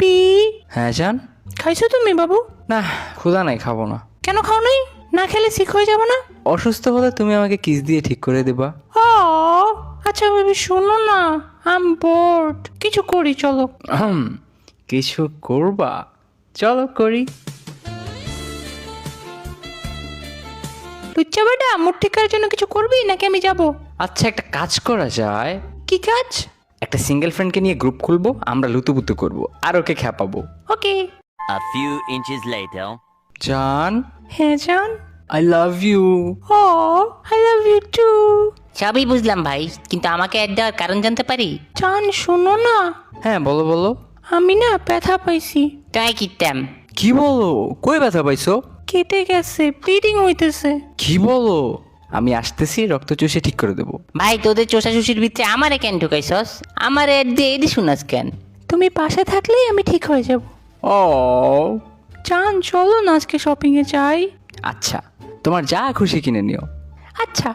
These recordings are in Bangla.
বেবি। হ্যাঁ জান। খাইছো তুমি বাবু? না, ক্ষুধা নাই, খাবো না। কেন খাও নাই? না খেলে সিক হয়ে যাবো না? অসুস্থ হলে তুমি আমাকে কিস দিয়ে ঠিক করে দেবা। ও আচ্ছা বেবি, শোনো না, আম বোর্ড, কিছু করি চলো। কিছু করবা? চলো করি। লুচ্চা বেটা, মুড ঠিক করার জন্য কিছু করবি নাকি আমি যাব? আচ্ছা, একটা কাজ করা যায়। কি কাজ? একটা সিঙ্গেল ফ্রেন্ডকে নিয়ে গ্রুপ খুলবো, আমরা লুতুপুতু করবো আর ওকে খেপাবো। ওকে। A few inches later. জান, হ্যাঁ জান। I love you. Oh I love you too. সবই বুঝলাম ভাই, কিন্তু আমাকে অ্যাড দেওয়ার কারণ জানতে পারি? জান শোনো না, হ্যাঁ বলো বলো। আমি না ব্যথা পাইছি। ট্রাই কিতাম। কি বলো? কই ব্যথা পাইছো? কেটে গেছে, ব্লিডিং হইতেছে। কি বলো? আমি আসতেছি, রক্ত চুষে ঠিক করে দেবো। ভাই তোদের চোষা চুষির ভিতরে আমারে কেন ঢুকাইছস? আমার অ্যাড দিয়ে এদি শুনাস কেন? তুমি পাশে থাকলেই আমি ঠিক হয়ে যাব। ও জান চলো না আজকে শপিং এ যাই। আচ্ছা, তোমার যা খুশি কিনে নিও। আচ্ছা।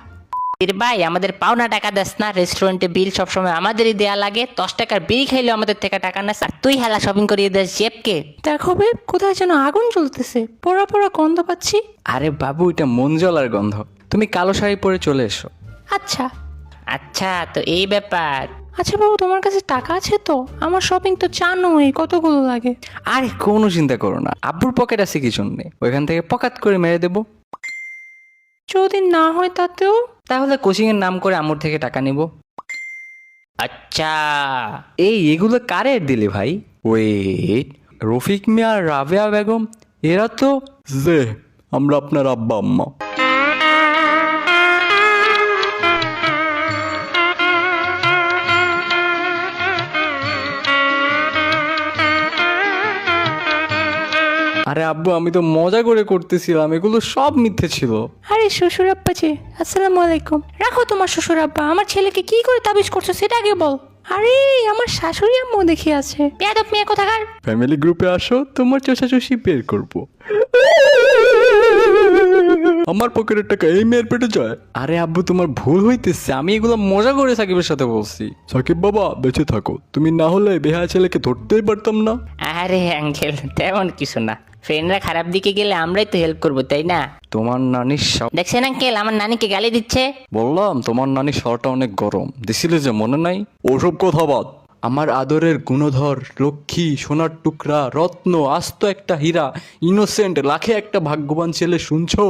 এর ভাই আমাদের পাওনা টাকা দেস না, রেস্টুরেন্টে বিল সবসময় আমাদেরই দেয়া লাগে, 10 টাকার বিল খাইলেও আমাদের থেকে টাকা নেস, আর তুই হেলা শপিং করিয়ে দেস জেবকে। দেখো বেব, কোথায় যেন আগুন জ্বলতেছে, পোড়া পোড়া গন্ধ পাচ্ছি। আরে বাবু, এটা মন জ্বলার গন্ধ। তুমি কালো শাড়ি পরে চলে এসো। আচ্ছা আচ্ছা, তো এই ব্যাপার। আচ্ছা বাবু, তোমার কাছে টাকা আছে তো? আমার শপিং তো জানোই কতগুলো লাগে। আরে কোনো চিন্তা করো না, আব্বুর পকেট আছে কি জন্যে, ওইখান থেকে পকাত করে মেরে দেবো। যদি না হয় তাতেও? তাহলে কোচিং এর নাম করে আম্মুর থেকে টাকা নিব। আচ্ছা, এগুলো কারে দিলে ভাই? ওয়েট, রফিক মিয়া আর রাবেয়া বেগম, এরা তো যে আমরা আপনার আব্বা আম্মা। আরে আব্বু, আমি তো মজা করে করতেছিলাম, এগুলো সব মিথ্যে ছিল। আরে শ্বশুর আব্বা যে, আসসালামু আলাইকুম। রাখো তোমার শ্বশুর আব্বা, আমার ছেলেকে কি করে তাবিজ করছো সেটা আগে বল। আরে আমার শাশুড়ি আম্মু দেখি আছে, বেয়াদব মেয়ে কোথাকার। ফ্যামিলি গ্রুপে আসো, তোমার চষাচষি বের করবো। আমার পকেটের টাকা এই মেয়ের পেটে যায়। আরে আব্বু, তোমার ভুল হইতেছে, আমি এগুলো মজা করে সাকিবের সাথে বলছি। সাকিব বাবা বেঁচে থাকো, তুমি না হলে বেহা ছেলেকে ধরতেই পারতাম না। আরে আঙ্কেল তেমন কিছু না, ফ্রেন্ডরা খারাপ দিকে গেলে আমরাই তো হেল্প করবো, তাই না? তোমার নানির দেখছেন আঙ্কেল, আমার নানিকে গালি দিচ্ছে। বললাম তোমার নানির স্বরটা অনেক গরম, দিছিলে যে মনে নাই? ওসব কথা বাদ। আমার আদরের গুণধর, লক্ষ্মী, সোনার টুকরা, রত্ন, আস্ত একটা হীরা, ইনোসেন্ট, লাখে একটা ভাগ্যবান ছেলে, শুনছো?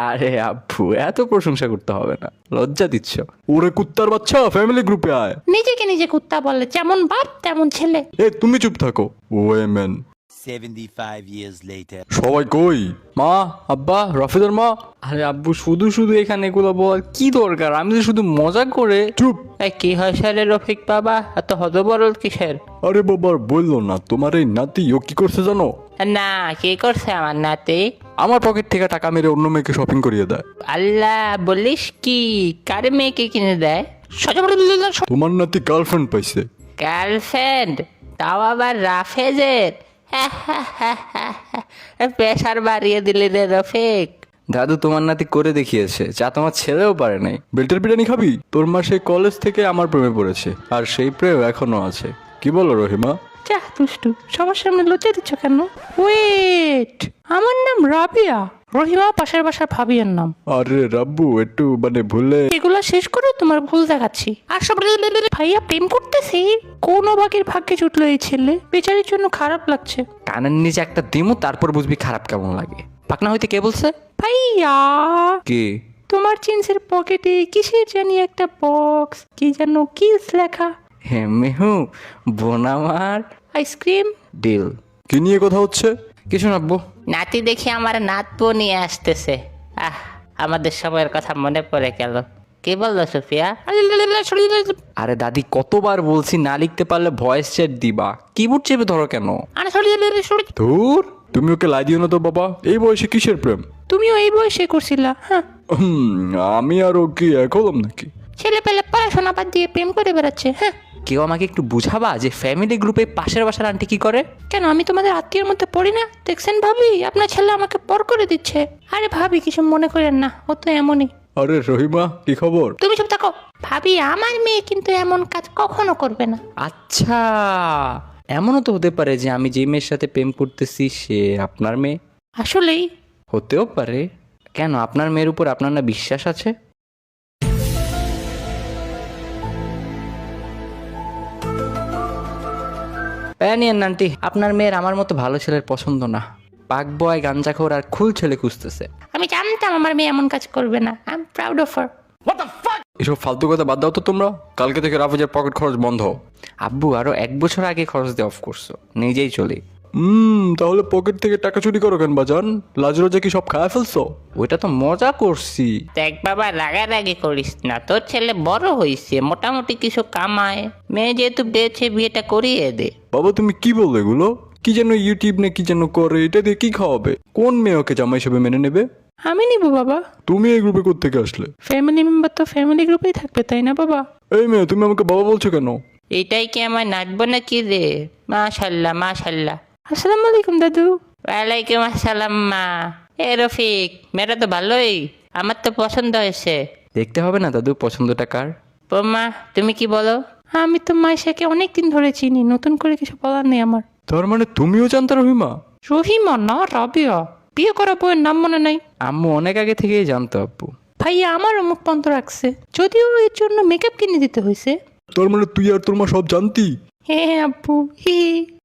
আরে আব্বু, এত প্রশংসা করতে হবে না, লজ্জা দিচ্ছ। ওরে কুত্তার বাচ্চা, ফ্যামিলি গ্রুপে আয়। নিজেকে নিজে কুত্তা বলে, যেমন বাপ তেমন ছেলে। এ তুমি চুপ থাকো। Women 75 years later. সবাই কই? মা, আব্বা, রাফিদের মা। আরে আব্বু, শুধু শুধু এখানে এগুলো বলার কি দরকার? আমি তো শুধু মজা করে। চুপ। এই কি হয়েছে রে রফিক বাবা, এত হদবরল কিসের? আরে বাবার বললো না, তোমার এই নাতি ও কি করছে জানো? না, কি করছে আমার নাতি? আমার পকেট থেকে টাকা মেরে অন্য মেয়েকে শপিং করিয়ে দেয়। আল্লাহ, বলিস কি? কার মেয়েকে কিনে দেয়? তোমার নাতি গার্লফ্রেন্ড পাইছে। গার্লফ্রেন্ড? তাও আবার রাফেজের? প্রেশার বাড়িয়ে দিলি রে রফিক। দাদু, তোমার নাতি করে দেখিয়েছে যা তোমার ছেলেও পারে নাই। বেল্টের বিরিয়ানি খাবি? তোর মা সেই কলেজ থেকে আমার প্রেমে পড়েছে, আর সেই প্রেম এখনো আছে। কি বলো রহিমা? যা দুষ্টু, সবার সামনে লজ্জা দিচ্ছ কেন? ওয়েট, আমার নাম রাবিয়া, রহিমা পাশের বাসার ভাবিয়ার নাম। আরে রাব্বু, একটু ভুলে। এগুলা শেষ করে তোমার ভুল দেখাচ্ছি। আর সব ভাইয়া প্রেম করতেছি, কোন অবাকের ভাগ্যে জুটলো এই ছেলে, বেচারির জন্য খারাপ লাগছে। কানের নিচে একটা দিমু, তারপর বুঝবি খারাপ কেমন লাগে। পাকনা হইতে কে বলছে? ভাইয়া, কে? তোমার জিন্সের পকেটে কিসের জানি একটা বক্স, কি যেন কিস লেখা। হে মেহু, বোন আমার। আইসক্রিম। ডিল। কি নিয়ে কথা হচ্ছে? কিছু না আব্বু। নাতি দেখি আমার নাতবো নিয়ে আসতেছে। আমাদের সময়ের কথা মনে পড়ে গেল। কি বললো সুফিয়া? আরে দাদি, কতবার বলছি না লিখতে পারলে ভয়েস চ্যাট দিবা, কিবোর্ড চেপে ধরো কেন? ধুর, তুমি ওকে লাই দিও না তো বাবা, এই বয়সে কিসের প্রেম? তুমিও এই বয়সে করছিলা? হ্যাঁ, আমি আর ও কি এক হলাম নাকি? ছেলে পেলে পড়াশোনা বাদ দিয়ে প্রেম করে বেড়াচ্ছে। হ্যাঁ, কেউ আমাকে একটু বুঝাবা যে ফ্যামিলি গ্রুপে পাশের বাসার আন্টি কি করে? কেন আমি তোমাদের আত্মীয়ের মধ্যে পড়ি না? দেখছেন ভাবি, আপনার ছেলে আমাকে পর করে দিচ্ছে। আরে ভাবি, কিছু মনে করেন না, ও তো এমনই। আরে রহিমা, কি খবর? তুমি চুপ থাকো। ভাবি, আমার মেয়ে কিন্তু এমন কাজ কখনো করবে না। আচ্ছা, এমনও তো হতে পারে যে আমি যে মেয়ের সাথে প্রেম করতেছি সে আপনার মেয়ে। আসলেই? হতেও পারে। কেন, আপনার মেয়ের উপর আপনার না বিশ্বাস আছে? প্যানিয়ান আন্টি, আপনার মেয়ের আমার মতো ভালো ছেলের পছন্দ না। পাক বয়, গাঞ্জাখোর আর খুল ছেলে খুঁজতেছে। আমি জানতাম আমার মেয়ে এমন কাজ করবে না। I am proud of her. এসব ফালতু কথা বাদ দাও তো তোমরা। কালকে থেকে রাফেজের পকেট খরচ বন্ধ। আব্বু আরো 1 বছর আগে খরচ দিয়ে অফ করছো, নিজেই চলে। তাহলে পকেট থেকে টাকা চুরি করো কেন বাজান? লাজ লজ্জা কি সব খায় ফেলছো? ওইটা তো মজা করছি। দেখ বাবা, রাগারাগি করিস না, তোর ছেলে বড় হইছে, মোটামুটি কিছু কামায়, মেয়ে যেহেতু পেয়েছে বিয়েটা করিয়ে দে। বাবা তুমি কি বললে এগুলো? কি যেন ইউটিউব না কি যেন করে, এটা দিয়ে কি খাওয়াবে? কোন মেয়ে ওকে জামাই হিসেবে মেনে নেবে? আমি নিব বাবা। তুমি এই গ্রুপে কোত্থেকে আসলে? ফ্যামিলি মেম্বার তো ফ্যামিলি গ্রুপেই থাকবে, তাই না বাবা? এই মেয়ে, তুমি আমাকে বাবা বলছো কেন? এইটাই কি আমার নাচবো না কি রে? মাশাল্লাহ মাশাল্লাহ। আসসালামু আলাইকুম দাদু। ওয়ালাইকুম আসসালাম মা। এ রফিক, মেয়েটা তো ভালোই, আমার তো পছন্দ হয়েছে। দেখতে হবে না দাদু পছন্দটা কার? বৌমা তুমি কি বলো? আমি তো মাইশাকে অনেকদিন ধরে চিনি, নতুন করে কিছু বলার নেই আমার। তার মানে তুমিও জানতা রহিমা? রহিমা না, রাবিয়া। বিয়ে করা বউয়ের নাম মনে নাই? আম্মু অনেক আগে থেকেই জানতো আব্বু। ভাইয়া আমারও মুখ বন্ধ রাখছে, যদিও এর জন্য মেকআপ কিনে দিতে হয়েছে। তার মানে তুই আর তোর মা সব জানতি? হ্যাঁ আব্বু, হি।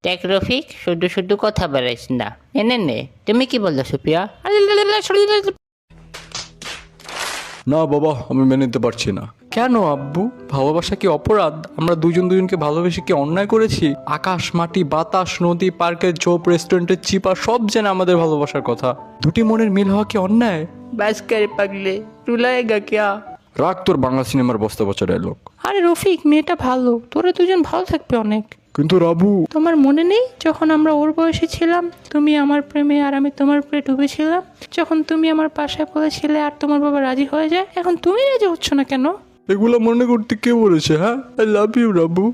দেখ রফিক, শুধু শুধু কথা বেড়াইস না, এনে নে। তুমি কি বললো সুপিয়া? না বাবা, আমি মেনে নিতে পারছি না। কেন আব্বু, ভালোবাসা কি অপরাধ? আমরা দুজনকে ভালোবেসে কি অন্যায় করেছি? আকাশ মাটি বাতাস নদী পার্কের ঝোপ রেস্টুরেন্টের চিপা সব জেনে আমাদের ভালোবাসার কথা। দুটি মনের মিল হওয়া কি অন্যায়? বাস করে পাগলে, রুলায়েগা ক্যা? রাখ তোর বাংলা সিনেমার বস্তা পচা ডায়লগ। আরে রফিক, মেয়েটা ভালো, তোরা দুজন ভালো থাকবে অনেক। কিন্তু রাবু, তোমার মনে নেই যখন আমরা ওর বয়সে ছিলাম, তুমি আমার প্রেমে আর আমি তোমার প্রেমে ডুবেছিলাম? যখন তুমি আমার পাশায় বলেছিলে আর তোমার বাবা রাজি হয়ে যায়, এখন তুমি রাজি হচ্ছ না কেন? এগুলো মনে করতে কে বলেছে? হ্যাঁ, আই লাভ ইউ রাবু।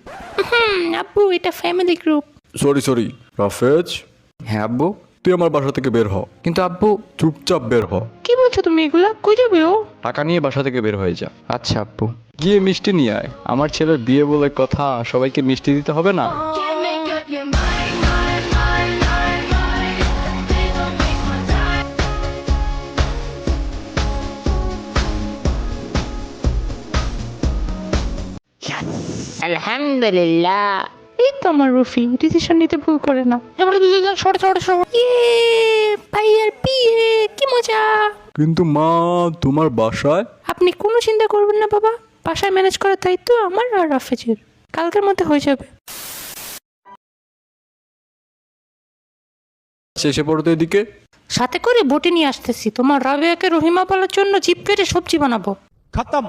আব্বু, এটা ফ্যামিলি গ্রুপ। সরি রাফেজ। হ্যাঁ আব্বু, তুই আমার বাসা থেকে বের হ। কিন্তু আব্বু, চুপচাপ বের হ। কি বলছো তুমি এগুলা? কই যাবে ও? টাকা নিয়ে বাসা থেকে বের হয়ে যা। আচ্ছা আব্বু। গিয়ে মিষ্টি নিয়ে আয়, আমার ছেলের বিয়ে বলে কথা, সবাইকে মিষ্টি দিতে হবে না? আলহামদুলিল্লাহ। এই তো আমার রফি, ডিসিশন নিতে ভুল করে না। এবার দুজন সরে ভাইয়ার বিয়ে, কি মজা। কিন্তু মা, তোমার বাসায়? আপনি কোনো চিন্তা করবেন না বাবা, বাসায় ম্যানেজ করার দায়িত্ব আমার আর রাফেজের। কালকের মধ্যে হয়ে যাবে। শেষে পড়ো তো এদিকে। সাথে করে বটি নিয়ে আসতেছি, তোমার রাবিয়াকে রহিমা বলার জন্য জিপ কেটে সবজি বানাবো। खत्म।